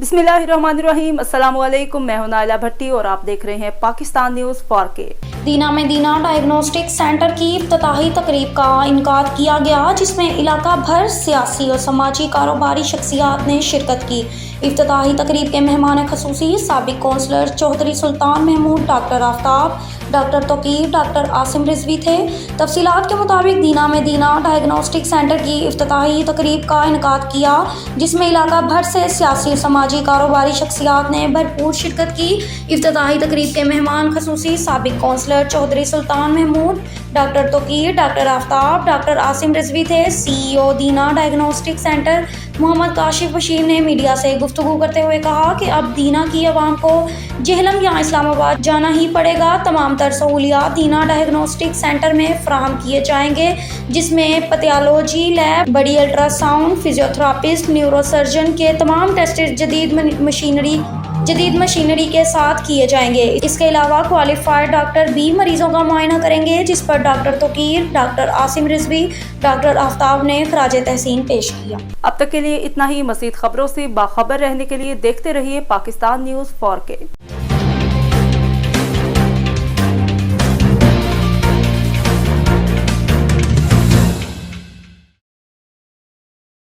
बिस्मिल्लाहिर्रहमानिर्रहीम, अस्सलाम वालेकुम। मैं हूं नाइला भट्टी और आप देख रहे हैं पाकिस्तान न्यूज़ 4K। दीना में दीना डायग्नोस्टिक सेंटर की इफ्तिताही तकरीब का इनकाद किया गया, जिसमें इलाका भर सियासी और समाजी कारोबारी शख्सियात ने शिरकत की। इफ्तिताही तकरीब के मेहमान खसूसी साबिक councillor Chaudhry Sultan Mahmood, doctor Aftab, doctor Tauqeer, doctor Asim Rizvi थे। तफसीलात के मुताबिक दीना में दीना डायग्नोस्टिक सेंटर की इफ्तिताही तकरीब का इनकाद किया, जिसमें इलाका भर से सियासी और समाजी कारोबारी शख्सियात ने भरपूर शिरकत की। इफ्तिताही तकरीब के मेहमान खसूसी साबिक councillor Chaudhry Sultan Mahmood, doctor Tauqeer, doctor Aftab, doctor Asim Rizvi थे। CEO Dina diagnostic centre Mohammad Kashif Bashir ने मीडिया से गुफ्तगू करते हुए कहा कि अब दीना की आवाम को जेहलम या इस्लामाबाद जाना ही पड़ेगा। तमाम तर सहूलियात दीना डायग्नोस्टिक सेंटर में फराहम किए जाएंगे, जिसमें पैथोलॉजी लैब, बड़ी अल्ट्रासाउंड, फिजियोथेरापिस्ट, न्यूरोसर्जन के तमाम टेस्ट जदीद मशीनरी के साथ किए जाएंगे। इसके अलावा क्वालिफाइड डॉक्टर भी मरीजों का मुआयना करेंगे, जिस पर doctor Tauqeer, doctor Asim Rizvi, doctor Aftab ने खराजे तहसीन पेश किया। अब तक के लिए इतना ही। मज़ीद खबरों से बाखबर रहने के लिए देखते रहिए पाकिस्तान न्यूज़ 4K।